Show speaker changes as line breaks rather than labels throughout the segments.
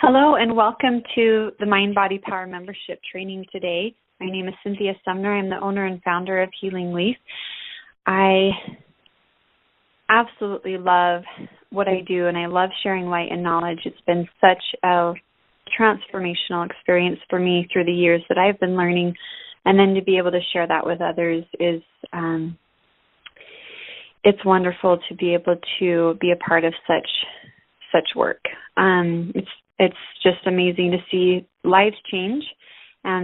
Hello and welcome to the Mind Body Power membership training today. My name is Cynthia Sumner. I'm the owner and founder of Healing Leaf. I absolutely love what I do and I love sharing light and knowledge. It's been such a transformational experience for me through the years that I've been learning, and then to be able to share that with others is it's wonderful to be able to be a part of such work. It's just amazing to see lives change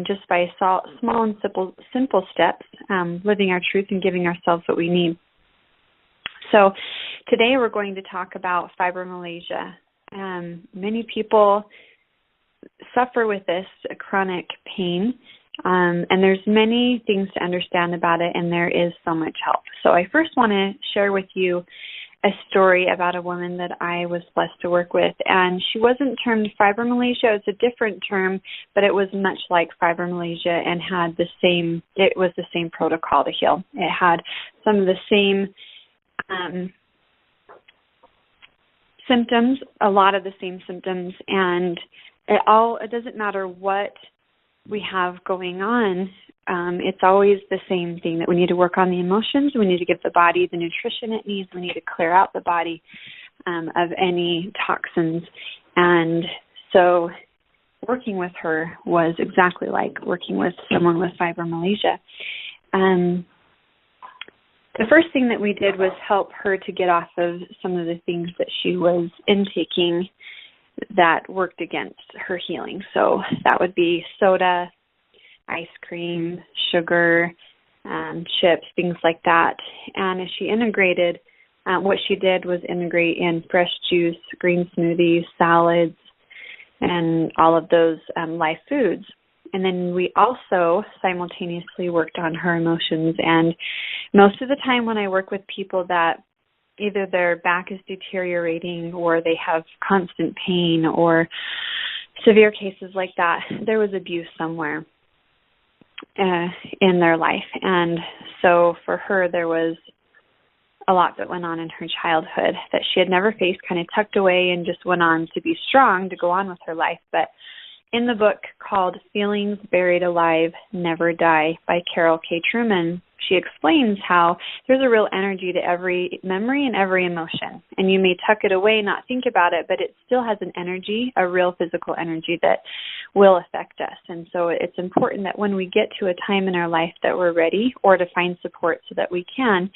just by small and simple steps, living our truth and giving ourselves what we need. So today we're going to talk about fibromyalgia. Many people suffer with this chronic pain, and there's many things to understand about it, and there is so much help. So I first want to share with you a story about a woman that I was blessed to work with, and she wasn't termed fibromyalgia. It's a different term, but it was much like fibromyalgia and it was the same protocol to heal. It had some of the same symptoms, a lot of the same symptoms, and it doesn't matter what we have going on. It's always the same thing, that we need to work on the emotions. We need to give the body the nutrition it needs. We need to clear out the body of any toxins. And so working with her was exactly like working with someone with fibromyalgia. The first thing that we did was help her to get off of some of the things that she was intaking that worked against her healing. So that would be soda, ice cream, sugar, chips, things like that. And as she integrated, what she did was integrate in fresh juice, green smoothies, salads, and all of those live foods. And then we also simultaneously worked on her emotions. And most of the time when I work with people that either their back is deteriorating or they have constant pain or severe cases like that, there was abuse somewhere in their life. And so for her, there was a lot that went on in her childhood that she had never faced, kind of tucked away and just went on to be strong to go on with her life. But in the book called Feelings Buried Alive Never Die by Carol K. Truman, she explains how there's a real energy to every memory and every emotion. And you may tuck it away, not think about it, but it still has an energy, a real physical energy that will affect us. And so it's important that when we get to a time in our life that we're ready, or to find support so that we can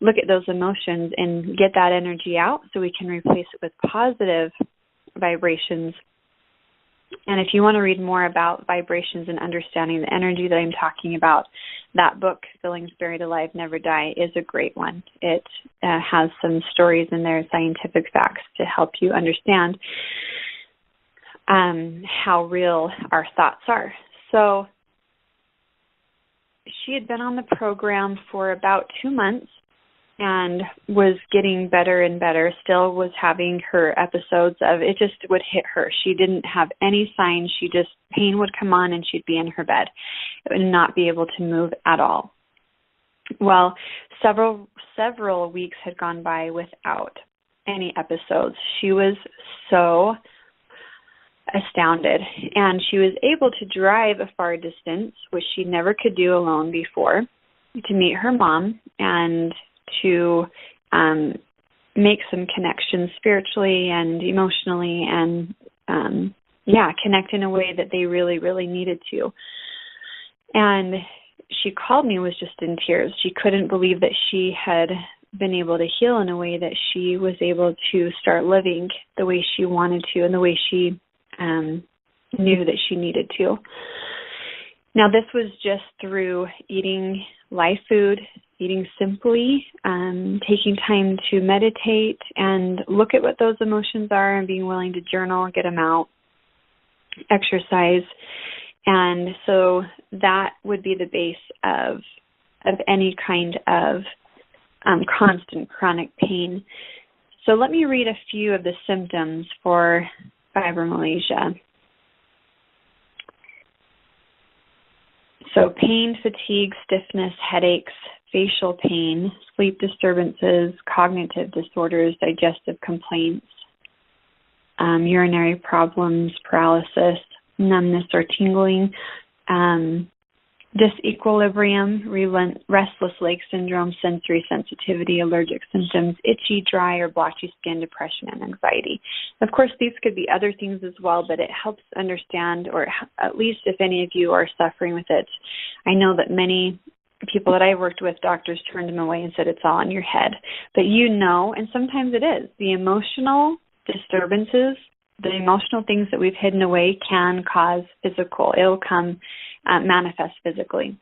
look at those emotions and get that energy out so we can replace it with positive vibrations. And if you want to read more about vibrations and understanding the energy that I'm talking about, that book, Feelings Buried Alive Never Die, is a great one. It has some stories in there, scientific facts to help you understand how real our thoughts are. So she had been on the program for about 2 months and was getting better and better, still was having her episodes of it just would hit her. She didn't have any signs. Pain would come on and she'd be in her bed and not be able to move at all. Well, several weeks had gone by without any episodes. She was so astounded, and she was able to drive a far distance, which she never could do alone before, to meet her mom and to make some connections spiritually and emotionally and, connect in a way that they really, really needed to. And she called me, was just in tears. She couldn't believe that she had been able to heal in a way that she was able to start living the way she wanted to and the way she knew that she needed to. Now, this was just through eating live food, eating simply, taking time to meditate and look at what those emotions are and being willing to journal, get them out, exercise. And so that would be the base of any kind of constant chronic pain. So let me read a few of the symptoms for fibromyalgia. So pain, fatigue, stiffness, headaches, facial pain, sleep disturbances, cognitive disorders, digestive complaints, urinary problems, paralysis, numbness or tingling, disequilibrium, restless leg syndrome, sensory sensitivity, allergic symptoms, itchy, dry, or blotchy skin, depression, and anxiety. Of course, these could be other things as well, but it helps understand, or at least if any of you are suffering with it. I know that many people that I worked with, doctors turned them away and said it's all in your head. But and sometimes it is, the emotional disturbances, the emotional things that we've hidden away can cause physical. It'll come manifest physically.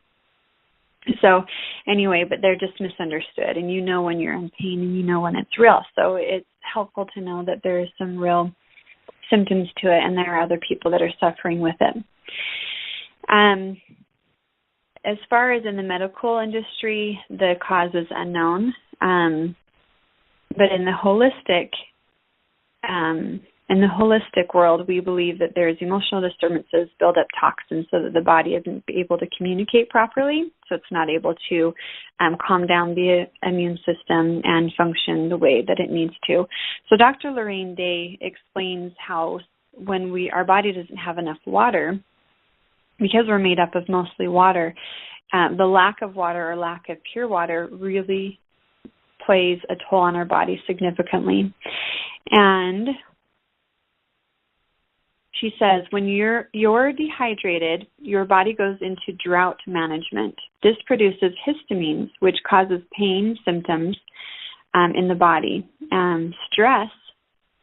So anyway, but they're just misunderstood, and when you're in pain, and when it's real. So it's helpful to know that there is some real symptoms to it, and there are other people that are suffering with it. As far as in the medical industry, the cause is unknown, but in the holistic world, we believe that there's emotional disturbances build up toxins so that the body isn't able to communicate properly, so it's not able to calm down the immune system and function the way that it needs to. So Dr. Lorraine Day explains how when our body doesn't have enough water, because we're made up of mostly water, the lack of water or lack of pure water really plays a toll on our body significantly. And she says, when you're dehydrated, your body goes into drought management. This produces histamines, which causes pain symptoms in the body. Stress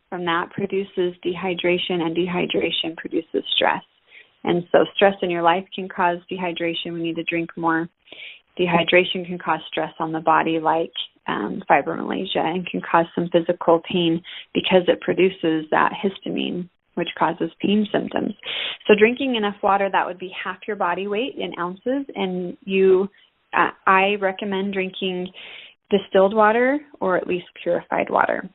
from that produces dehydration, and dehydration produces stress. And so stress in your life can cause dehydration. We need to drink more. Dehydration can cause stress on the body, like fibromyalgia, and can cause some physical pain because it produces that histamine, which causes pain symptoms. So drinking enough water, that would be half your body weight in ounces. And I recommend drinking distilled water or at least purified water.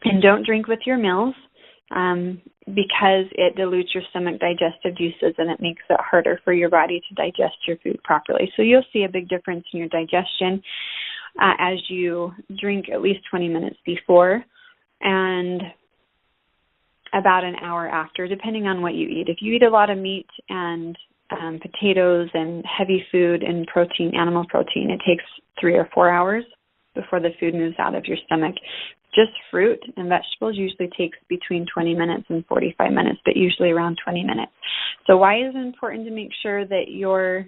And don't drink with your meals because it dilutes your stomach digestive juices, and it makes it harder for your body to digest your food properly. So you'll see a big difference in your digestion as you drink at least 20 minutes before and about an hour after, depending on what you eat. If you eat a lot of meat and potatoes and heavy food and protein, animal protein, it takes 3 or 4 hours before the food moves out of your stomach. Just fruit and vegetables usually takes between 20 minutes and 45 minutes, but usually around 20 minutes. So why is it important to make sure that you're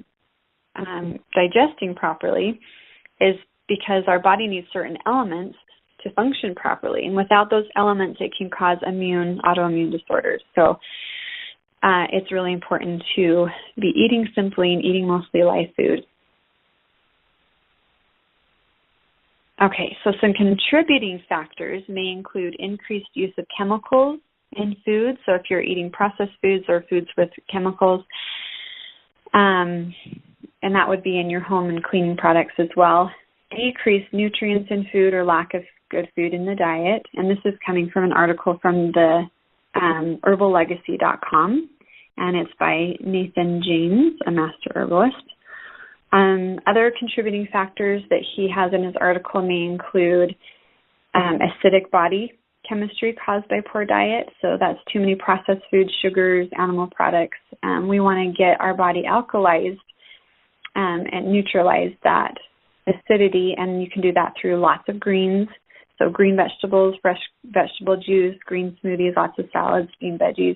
digesting properly is because our body needs certain elements to function properly. And without those elements, it can cause autoimmune disorders. So it's really important to be eating simply and eating mostly live food. Okay, so some contributing factors may include increased use of chemicals in food. So if you're eating processed foods or foods with chemicals, and that would be in your home and cleaning products as well. Decreased nutrients in food or lack of good food in the diet. And this is coming from an article from the herballegacy.com, and it's by Nathan James, a master herbalist. Other contributing factors that he has in his article may include acidic body chemistry caused by poor diet. So that's too many processed foods, sugars, animal products. We want to get our body alkalized and neutralize that acidity, and you can do that through lots of greens. So green vegetables, fresh vegetable juice, green smoothies, lots of salads, steamed veggies.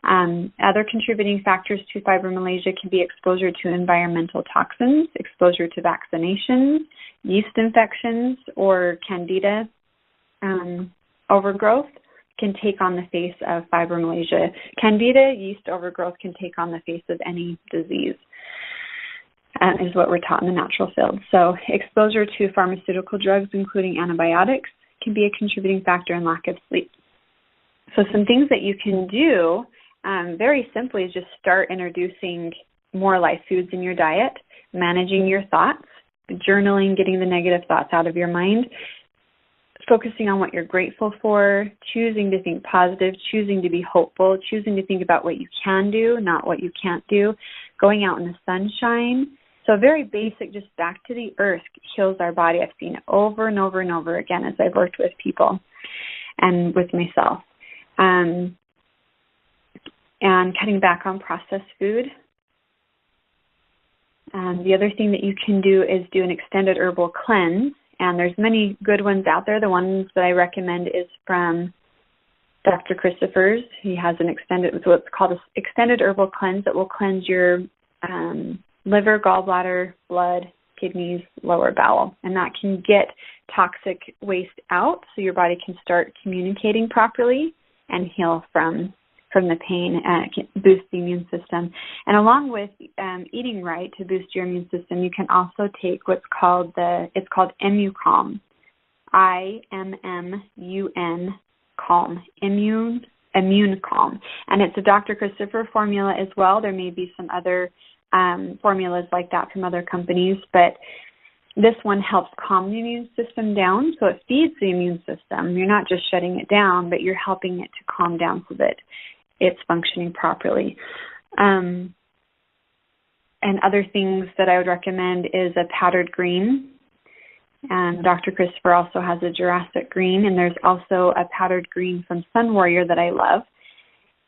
Other contributing factors to fibromyalgia can be exposure to environmental toxins, exposure to vaccinations, yeast infections, or candida overgrowth can take on the face of fibromyalgia. Candida yeast overgrowth can take on the face of any disease, is what we're taught in the natural field. So exposure to pharmaceutical drugs, including antibiotics, can be a contributing factor in lack of sleep. So some things that you can do very simply is just start introducing more live foods in your diet, managing your thoughts, journaling, getting the negative thoughts out of your mind, focusing on what you're grateful for, choosing to think positive, choosing to be hopeful, choosing to think about what you can do, not what you can't do, going out in the sunshine. So very basic, just back to the earth heals our body. I've seen it over and over and over again as I've worked with people and with myself. and cutting back on processed food. The other thing that you can do is do an extended herbal cleanse, and there's many good ones out there. The ones that I recommend is from Dr. Christopher's. He has what's called an extended herbal cleanse that will cleanse your liver, gallbladder, blood, kidneys, lower bowel, and that can get toxic waste out so your body can start communicating properly and heal from the pain, boost the immune system. And along with eating right to boost your immune system, you can also take what's called ImmuCalm, IMMUN Calm, Immune Calm, and it's a Dr. Christopher formula as well. There may be some other formulas like that from other companies, but this one helps calm the immune system down, so it feeds the immune system. You're not just shutting it down, but you're helping it to calm down so that it's functioning properly. And other things that I would recommend is a powdered green. And Dr. Christopher also has a Jurassic green, and there's also a powdered green from Sun Warrior that I love.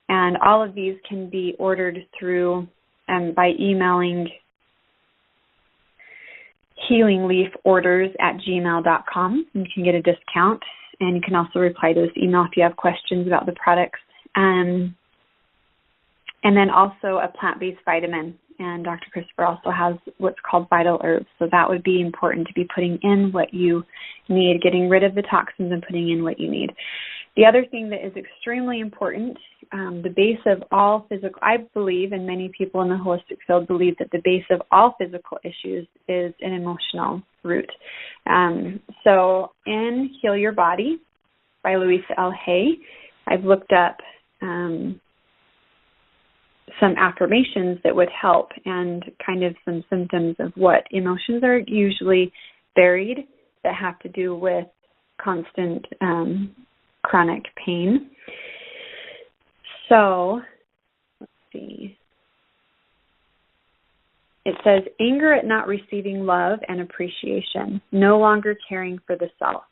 And all of these can be ordered through by emailing healingleaforders@gmail.com. You can get a discount, and you can also reply to this email if you have questions about the products. And then also a plant-based vitamin. And Dr. Christopher also has what's called vital herbs. So that would be important to be putting in what you need, getting rid of the toxins and putting in what you need. The other thing that is extremely important, the base of all physical, I believe, and many people in the holistic field believe that the base of all physical issues is an emotional root. So in Heal Your Body by Louisa L. Hay, I've looked up some affirmations that would help and kind of some symptoms of what emotions are usually buried that have to do with constant chronic pain. So, let's see. It says, anger at not receiving love and appreciation, no longer caring for the self.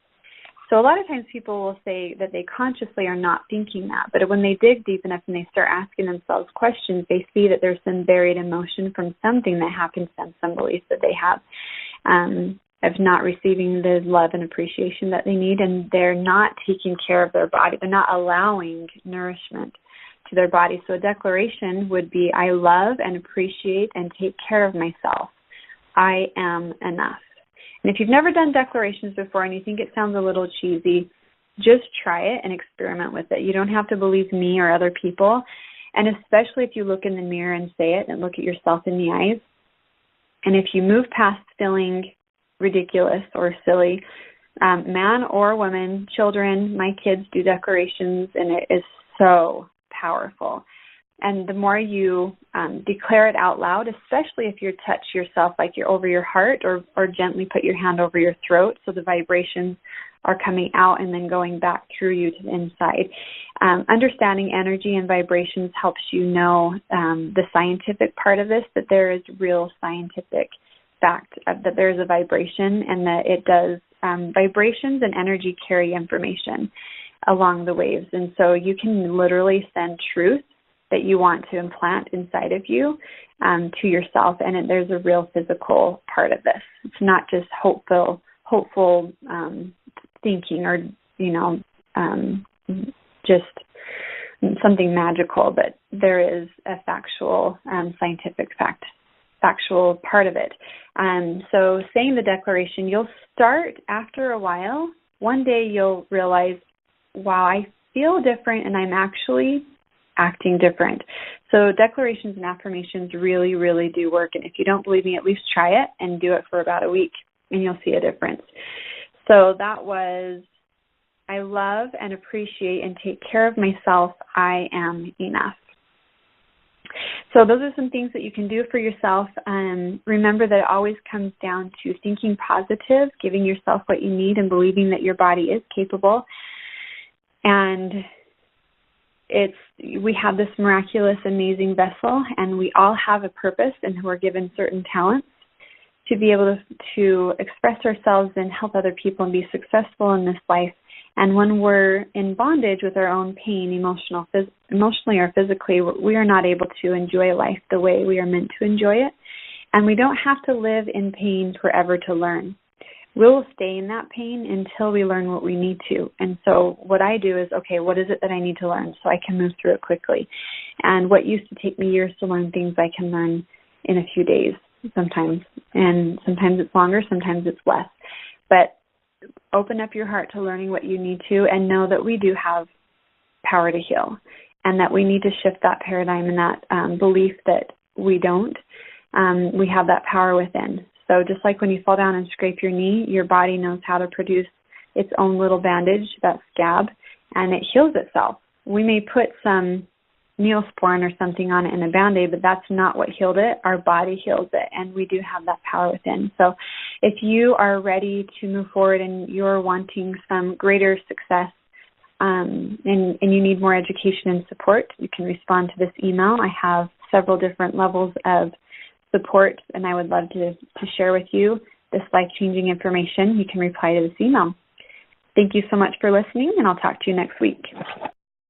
So a lot of times people will say that they consciously are not thinking that, but when they dig deep enough and they start asking themselves questions, they see that there's some buried emotion from something that happened to them, some beliefs that they have of not receiving the love and appreciation that they need, and they're not taking care of their body. They're not allowing nourishment to their body. So a declaration would be, I love and appreciate and take care of myself. I am enough. And if you've never done declarations before and you think it sounds a little cheesy, just try it and experiment with it. You don't have to believe me or other people. And especially if you look in the mirror and say it and look at yourself in the eyes. And if you move past feeling ridiculous or silly, man or woman, children, my kids do declarations, and it is so powerful. And the more you declare it out loud, especially if you touch yourself like you're over your heart or gently put your hand over your throat so the vibrations are coming out and then going back through you to the inside. Understanding energy and vibrations helps you know the scientific part of this, that there is real scientific fact that there is a vibration and that it does. Vibrations and energy carry information along the waves. And so you can literally send truth that you want to implant inside of you to yourself, and there's a real physical part of this. It's not just hopeful thinking or, just something magical, but there is a factual, factual part of it. So saying the declaration, you'll start after a while. One day you'll realize, wow, I feel different and I'm actually acting different. So declarations and affirmations really, really do work. And if you don't believe me, at least try it and do it for about a week and you'll see a difference. So that was, I love and appreciate and take care of myself. I am enough. So those are some things that you can do for yourself. Remember that it always comes down to thinking positive, giving yourself what you need, and believing that your body is capable. And we have this miraculous, amazing vessel, and we all have a purpose, and we're given certain talents to be able to express ourselves and help other people and be successful in this life. And when we're in bondage with our own pain, emotionally or physically, we are not able to enjoy life the way we are meant to enjoy it. And we don't have to live in pain forever to learn. We'll stay in that pain until we learn what we need to. And so what I do is, okay, what is it that I need to learn so I can move through it quickly? And what used to take me years to learn things, I can learn in a few days sometimes. And sometimes it's longer, sometimes it's less. But open up your heart to learning what you need to, and know that we do have power to heal, and that we need to shift that paradigm and that belief that we don't. We have that power within. So just like when you fall down and scrape your knee, your body knows how to produce its own little bandage, that scab, and it heals itself. We may put some Neosporin or something on it in a Band-Aid, but that's not what healed it. Our body heals it, and we do have that power within. So if you are ready to move forward and you're wanting some greater success and you need more education and support, you can respond to this email. I have several different levels of support, and I would love to share with you this life-changing information. You can reply to this email. Thank you so much for listening, and I'll talk to you next week.